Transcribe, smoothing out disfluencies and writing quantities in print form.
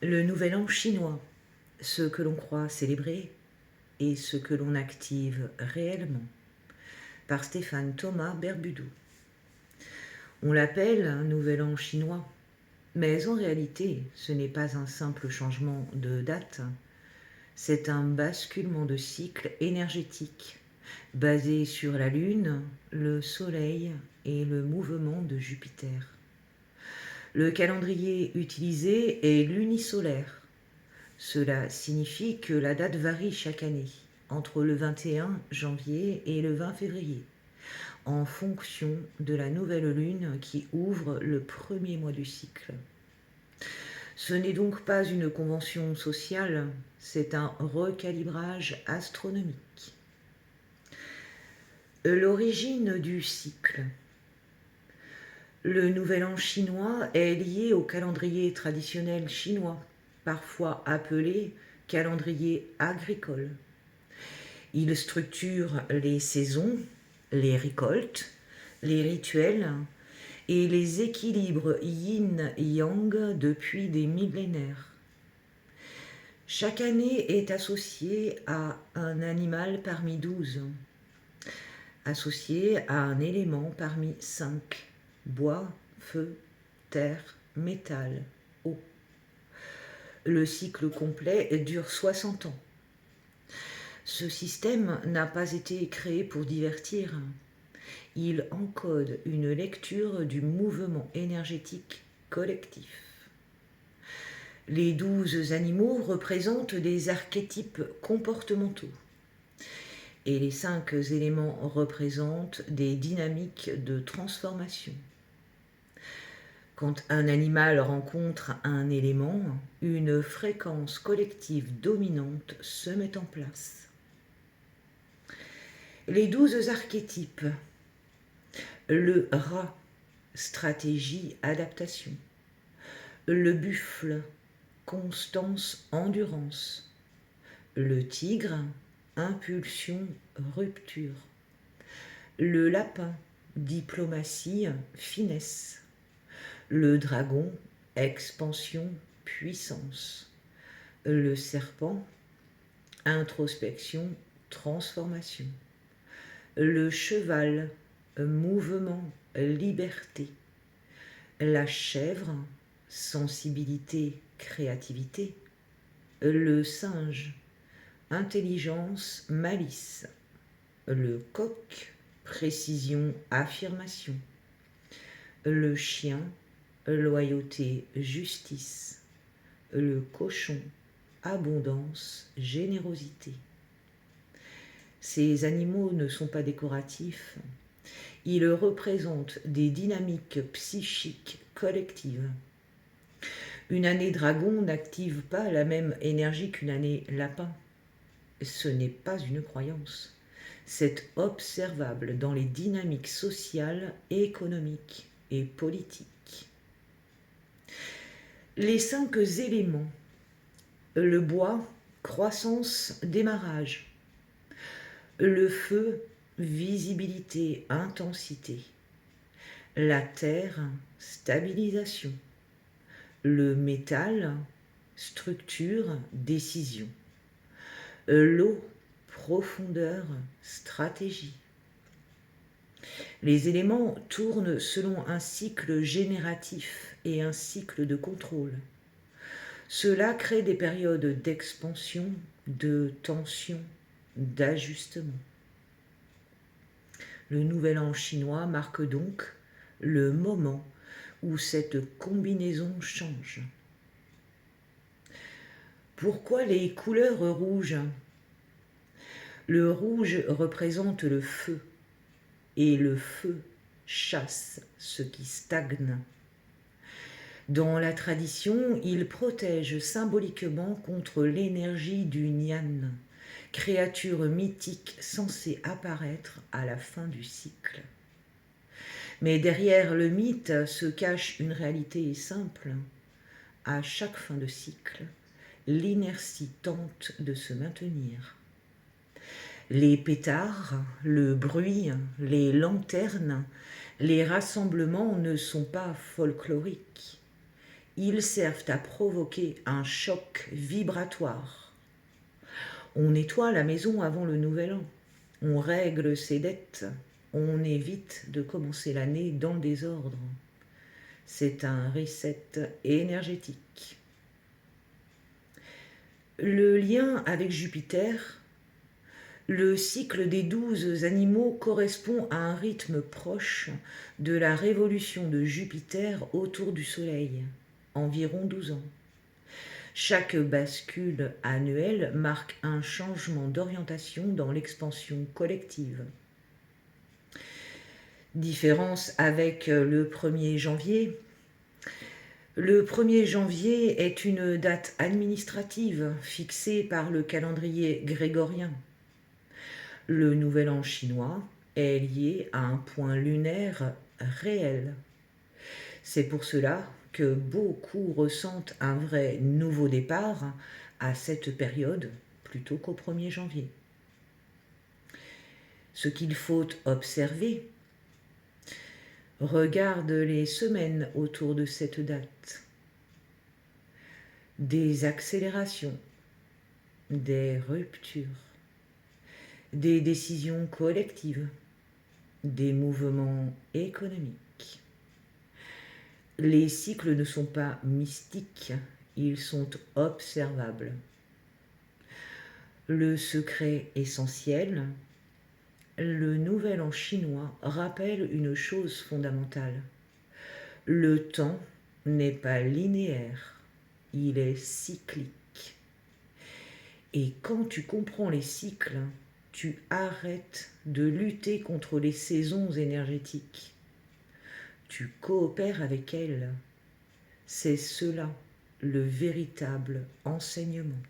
Le Nouvel An chinois, ce que l'on croit célébrer et ce que l'on active réellement, par Stéphane Thomas Berbudou. On l'appelle un Nouvel An chinois, mais en réalité, ce n'est pas un simple changement de date, c'est un basculement de cycle énergétique basé sur la Lune, le Soleil et le mouvement de Jupiter. Le calendrier utilisé est lunisolaire. Cela signifie que la date varie chaque année, entre le 21 janvier et le 20 février, en fonction de la nouvelle lune qui ouvre le premier mois du cycle. Ce n'est donc pas une convention sociale, c'est un recalibrage astronomique. L'origine du cycle. Le Nouvel An chinois est lié au calendrier traditionnel chinois, parfois appelé calendrier agricole. Il structure les saisons, les récoltes, les rituels et les équilibres yin-yang depuis des millénaires. Chaque année est associée à un animal parmi 12, associée à un élément parmi 5, bois, feu, terre, métal, eau. Le cycle complet dure 60 ans. Ce système n'a pas été créé pour divertir. Il encode une lecture du mouvement énergétique collectif. Les 12 animaux représentent des archétypes comportementaux et les 5 éléments représentent des dynamiques de transformation. Quand un animal rencontre un élément, une fréquence collective dominante se met en place. Les 12 archétypes. Le rat, stratégie, adaptation. Le buffle, constance, endurance. Le tigre, impulsion, rupture. Le lapin, diplomatie, finesse. Le dragon, expansion, puissance. Le serpent, introspection, transformation. Le cheval, mouvement, liberté. La chèvre, sensibilité, créativité. Le singe, intelligence, malice. Le coq, précision, affirmation. Le chien, loyauté, justice. Le cochon, abondance, générosité. Ces animaux ne sont pas décoratifs. Ils représentent des dynamiques psychiques collectives. Une année dragon n'active pas la même énergie qu'une année lapin. Ce n'est pas une croyance. C'est observable dans les dynamiques sociales, économiques et politiques. Les 5 éléments. Le bois, croissance, démarrage. Le feu, visibilité, intensité. La terre, stabilisation. Le métal, structure, décision. L'eau, profondeur, stratégie. Les éléments tournent selon un cycle génératif et un cycle de contrôle. Cela crée des périodes d'expansion, de tension, d'ajustement. Le Nouvel An chinois marque donc le moment où cette combinaison change. Pourquoi les couleurs rouges ? Le rouge représente le feu, et le feu chasse ce qui stagne. Dans la tradition, il protège symboliquement contre l'énergie du Nyan, créature mythique censée apparaître à la fin du cycle. Mais derrière le mythe se cache une réalité simple. À chaque fin de cycle, l'inertie tente de se maintenir. Les pétards, le bruit, les lanternes, les rassemblements ne sont pas folkloriques. Ils servent à provoquer un choc vibratoire. On nettoie la maison avant le nouvel an. On règle ses dettes. On évite de commencer l'année dans le désordre. C'est un reset énergétique. Le lien avec Jupiter, le cycle des 12 animaux correspond à un rythme proche de la révolution de Jupiter autour du Soleil, environ 12 ans. Chaque bascule annuelle marque un changement d'orientation dans l'expansion collective. Différence avec le 1er janvier. Le 1er janvier est une date administrative fixée par le calendrier grégorien. Le nouvel an chinois est lié à un point lunaire réel. C'est pour cela que beaucoup ressentent un vrai nouveau départ à cette période plutôt qu'au 1er janvier. Ce qu'il faut observer, regarde les semaines autour de cette date. Des accélérations, des ruptures, des décisions collectives, des mouvements économiques. Les cycles ne sont pas mystiques, ils sont observables. Le secret essentiel, le nouvel an chinois rappelle une chose fondamentale. Le temps n'est pas linéaire, il est cyclique. Et quand tu comprends les cycles, tu arrêtes de lutter contre les saisons énergétiques. Tu coopères avec elles. C'est cela le véritable enseignement.